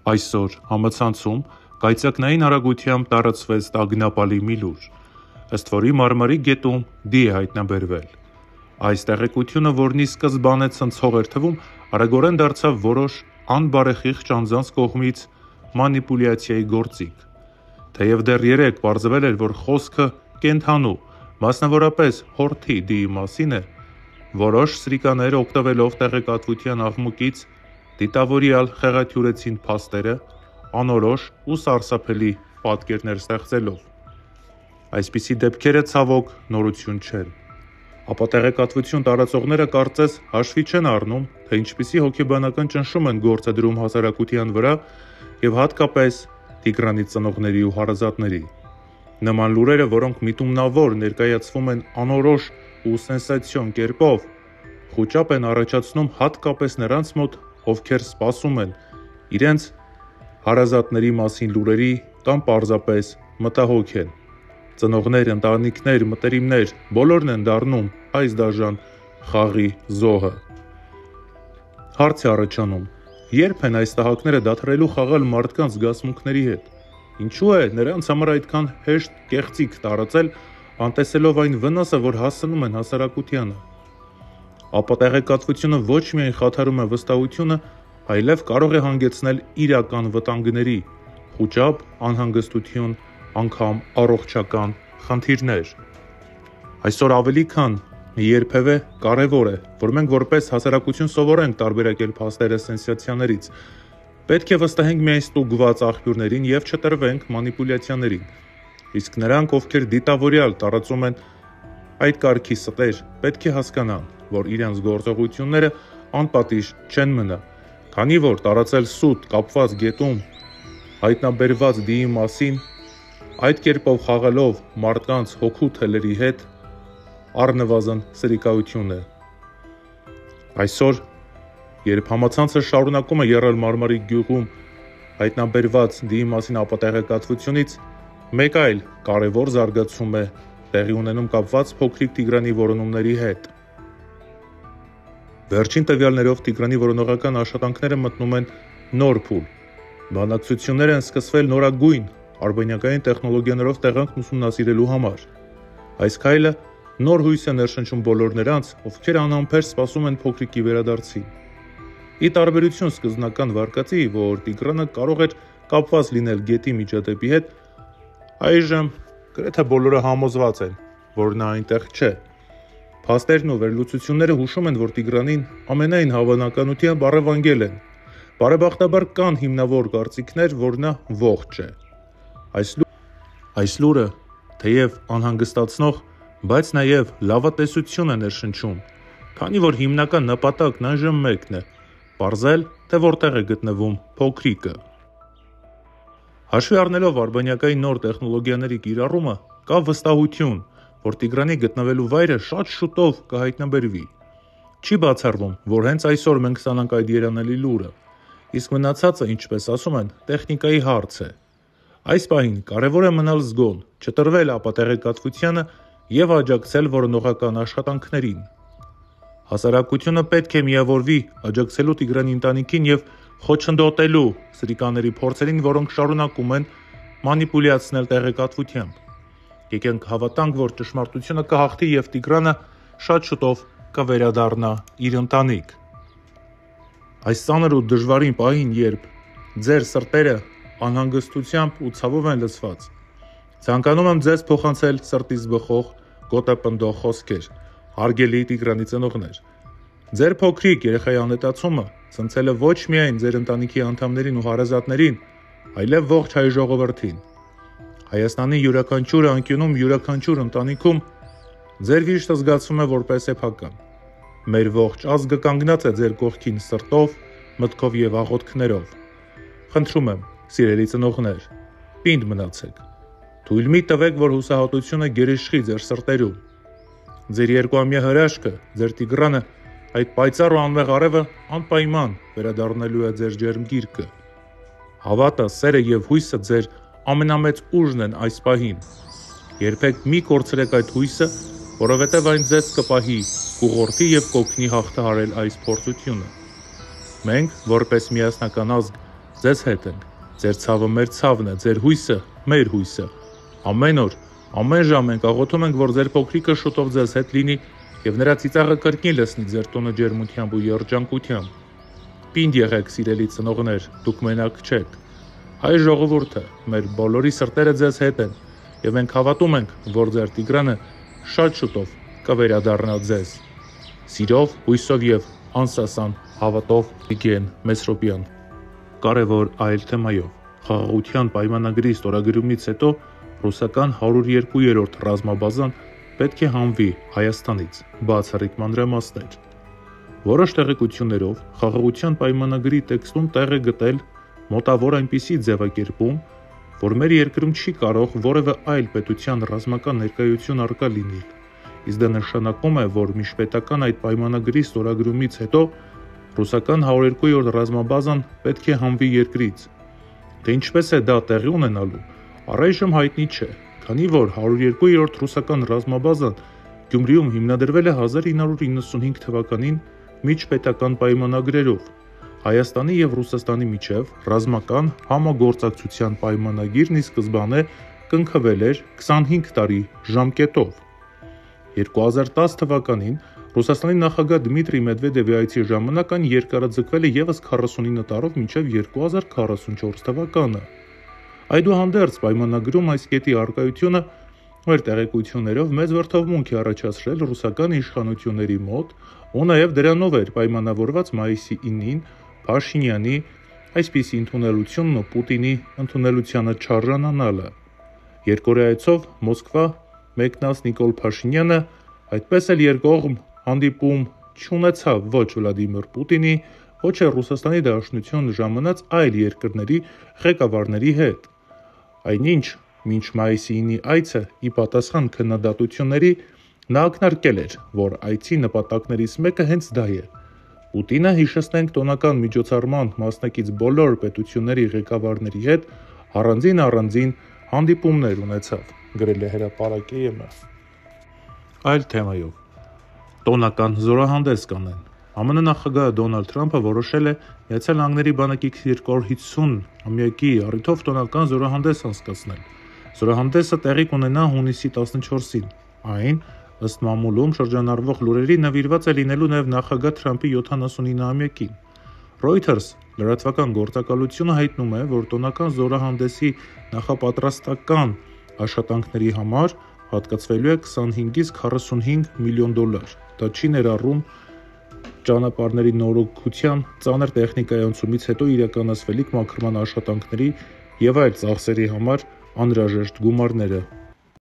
Այսօր համացանցում կայծակնային արագությամբ տարածվեց տագնապալի մի լուր, ըստ որի Մարմարի գետում դի է հայտնաբերվել։ Այս տեղեկությունը, որն ի սկզբանե ցնցող էր թվում, արագորեն դարձավ որոշ անբարեխիղճ անձանց կողմից մանիպուլյացիայի գործիք։ Թեև դեռ երեկ պարզվել էր, որ խոսքը կենդանու, մասնավորապես հորթի դիի մասին է, որոշ սրիկաներ օգտվելով տեղեկատվության աղմուկից դիտավորյալ խեղաթյուրեցին փաստերը, անորոշ ու սարսափելի պատկերներ ստեղծելով։ Այսպիսի դեպքերը ցավոք նորություն չեն։ Ապա տեղեկատվություն տարածողները կարծես հաշվի չեն առնում, թե ինչպիսի հոգեբանական ճնշում են գործադրում հասարակության վրա եւ հատկապես Տիգրանի ծնողների ու հարազատների։ Նման լուրերը, որոնք միտումնավոր ներկայացվում են անորոշ ու սենսացիոն կերպով, խուճապ են առաջացնում հատկապես նրանց մոտ, ովքեր սպասում են իրենց հարազատների մասին լուրերի կամ պարզապես մտահոգ են։ Ծնողներ, ընտանիքներ, մտերիմներ բոլորն են դառնում այս դաժան խաղի զոհը։ Հարց է առաջանում. երբ են այս տհակները դադարելու խաղալ մարդկանց զգացմունքների հետ։ Ինչու է նրանց համար այդքան հեշտ կեղծիք տարածել, անտեսելով այն վնասը, որ հասնում են հասարակությանը։ Ապա տեղեկատվությունը ոչ միայն խաթարում է վստահությունը, այլև կարող է հանգեցնել իրական վտանգների, խուճապ, անհանգստություն, անգամ առողջական խնդիրներ։ Այսօր ավելի քան երբևէ կարևոր է, որ մենք որպես հասարակություն սովորենք տարբերակել փաստերը սենսացիաներից։ Պետք է վստահենք միայն ստուգված աղբյուրներին եւ չտրվենք մանիպուլյացիաներին։ Իսկ նրանք, ովքեր դիտավորյալ տարածում են այդ կարգի ստեր, պետք է հասկանան, որ իրենց գործողությունները անպատիժ չեն մնա, քանի որ տարածել սուտ կապված գետում հայտնաբերված դիի մասին, այդ կերպով խաղալով մարդկանց հոգու թելերի հետ, առնվազն սրիկայություն է։ Այսօր, երբ համացանցը շարունակում է եռալ Մարմարի գյուղում հայտնաբերված դիի մասին ապատեղեկատվությունից, մեկ այլ կարևոր զարգացում է տեղի ունենում կապված փոքրիկ Տիգրանի որոնումների հետ։ Վերջին տվյալներով Տիգրանի որոնողական աշխատանքները մտնում են նոր փուլ։ Բանակցություններ են սկսվել նորագույն արբանյակային տեխնոլոգիաներով տեղանքն ուսումնասիրելու համար։ Այս քայլը նոր հույս է ներշնչում բոլոր նրանց, ովքեր անհամբեր սպասում են փոքրիկի վերադարձին։ Ի տարբերություն սկզբնական վարկածի, որ Տիգրանը կարող էր կապված լինել գետի միջադեպի հետ, այժմ գրեթե բոլորը համոզված են, որ նա այնտեղ չէ։ Փաստերն ու վերլուծությունները հուշում են, որ Տիգրանին ամենայն հավանականությամբ առևանգել են։ Բարեբախտաբար կան հիմնավոր կարծիքներ, որ նա ողջ է։ Այս լուրը, թեև անհանգստացնող, բայց նաև լավատեսություն է ներշնչում, քանի որ հիմնական նպատակն այժմ մեկն է՝ պարզել, թե որտեղ է գտնվում փոքրիկը։ Հաշվի առնելով արբանյակային նոր տեխնոլոգիաների կիրառումը, կա վստահություն, որ Տիգրանի գտնվելու վայրը շատ շուտով կհայտնաբերվի։ Չի բացառվում, որ հենց այսօր մենք ստանանք այդ երանելի լուրը, իսկ մնացածը, ինչպես ասում են, տեխնիկայի հարց է։ Այս պահին կարևոր է մնալ զգոն, չտրվել ապատեղեկատվությանը եւ աջակցել որոնողական աշխատանքներին։ Հասարակությունը պետք է միավորվի աջակցելու Տիգրանի ընտանիքին եւ խոչընդոտելու սրիկաների փորձերին, որոնք շարունակում են մանիպուլյացնել տեղեկատվությամբ։ Եկենք հավատանք, որ ճշմարտությունը կհաղթի եւ Տիգրանը շատ շուտով կվերադառնա իր ընտանիք։ Այս ծանր ու դժվարին պահին, երբ ձեր սրտերը անհանգստությամբ ու ցավով են լցված, ցանկանում եմ ձեզ փոխանցել սրտից բխող, գոտեպնդող խոսքեր, հարգելի Տիգրանի ծնողներ։ Ձեր փոքրիկ երեխայի անհետացումը ցնցել է ոչ միայն ձեր ընտանիքի անդամներին ու հարազատներին, այլև ողջ հայ ժողովրդին։ Հայաստանի յուրաքանչյուր անկյունում, յուրաքանչյուր ընտանիքում ձեր վիշտը զգացվում է որպես սեփական։ Մեր ողջ ազգը կանգնած է ձեր կողքին սրտով, մտքով եւ աղոթքներով։ Խնդրում եմ, սիրելի ծնողներ, պինդ մնացեք։ Թույլ մի տվեք, որ հուսահատությունը գերիշխի ձեր սրտերում։ Ձեր երկուամյա հրաշքը, ձեր Տիգրանը, այդ պայծառ ու անմեղ արևը անպայման վերադառնալու է ձեր ջերմ գիրկը։ Հավատը, սերը եւ հույսը ձեր ամենամեծ ուժն են այս պահին։ Երբեք մի կորցրեք այդ հույսը, որովհետև այն ձեզ կպահի, կուղղորդի եւ կօգնի հաղթահարել այս փորձությունը։ Մենք, որպես միասնական ազգ, Ձեզ հետ ենք։ Ձեր ցավը մեր ցավն է, ձեր հույսը մեր հույսը։ Ամեն օր, ամեն ժամ մենք աղոթում ենք, որ ձեր փոքրիկը շուտով ձեզ հետ լինի եւ նրա ծիծաղը կրկին լսնի ձեր տոնը ջերմությամբ ու երջանկությամբ։ Պինդ եղեք, սիրելի ծնողներ, դուք մենակ չեք։ Հայ ժողովուրդը, մեր բոլորի սրտերը ձեզ հետ են եւ մենք հավատում ենք, որ ձեր Տիգրանը շատ շուտով կվերադառնա ձեզ։ Սիրով, հույսով եւ անսասան հավատով Վիգեն Մեսրոպյան։ Կարևոր այլ թեմայով խաղաղության պայմանագրի ստորագրումից հետո ռուսական 102-րդ ռազմաբազան պետք է հանվի Հայաստանից, բացառիկ մանրամասներ։ Որոշ տեղեկություններով խաղաղության պայմանագրի տեքստում տեղ է գտել մոտավոր այնպիսի ձևակերպում, որ մեր երկրում չի կարող որևէ այլ պետության ռազմական ներկայություն առկա լինել, իսկ դա նշանակում է, որ միջպետական այդ պայմանագրի ստորագրումից հետո ռուսական 102-րդ ռազմաբազան պետք է հանվի երկրից։ Թե ինչպես է դա տեղի ունենալու, առայժմ հայտնի չէ, քանի որ 102-րդ ռուսական ռազմաբազան Գյումրիում հիմնադրվել է 1995 թվականին միջպետական պայմանագրերով։ Հայաստանի եւ Ռուսաստանի միջև ռազմական համագործակցության պայմանագիրն ի սկզբանե կնքվել էր 25 տարի ժամկետով։ 2010 թվականին Ռուսաստանի նախագահ Դմիտրի Մեդվեդևի այցի ժամանակ այն երկարաձգվել է եւս 49 տարով մինչև 2044 թվականը։ Այդուհանդերձ պայմանագրում այս կետի առկայությունը մեր տեղեկություններով մեծ վրդովմունք է առաջացրել ռուսական իշխանությունների մոտ ու նաև դրանով էր պայմանավորված մայիսի 9-ին Փաշինյանի այսպիսի ընդունելությունն ու Պուտինի ընդունելությանը չարժանանալը։ Երկորեայցով Մոսկվա մեկնած Նիկոլ Փաշինյանը այդպես էլ երկկողմ հանդիպում չունեցավ ոչ Վլադիմիր Պուտինի, ոչ էլ Ռուսաստանի Դաշնություն ժամանած այլ երկրների ղեկավարների հետ։ Այնինչ, մինչ մայիսի 9-ի այցը ի պատասխան քննադատությունների նա ակնարկել էր, որ այցի նպատակներից մեկը հենց դա է։ Պուտինը, հիշեցնենք, տոնական միջոցառման մասնակից բոլոր պետությունների ղեկավարների հետ առանձին հանդիպումներ ունեցավ, գրել է հրապարակի ԵՄ։ Այլ թեմայով տոնական զորահանդես կանեն։ ԱՄՆ նախագահ Դոնալդ Թրամփը որոշել է Միացյալ Նահանգների բանակի 250-ամյակի առիթով տոնական զորահանդես անցկացնել։ Զորահանդեսը տեղի կունենա հունիսի 14-ին։ Այն, ըստ մամուլում շրջանառվող լուրերի, նվիրված է լինելու նաև նախագահ Թրամփի 79-ամյակին։ Reuters լրատվական գործակալությունը հայտնում է, որ տոնական զորահանդեսի նախապատրաստական աշխատանքների համար հատկացվելու է 25-ից 45 միլիոն դոլար։ Դա չի ներառում ճանապարհների նորոգության, ծանր տեխնիկայի անցումից հետո իրականացվելիք մաքրման աշխատանքների եւ այլ ծախսերի համար անհրաժեշտ գումարները։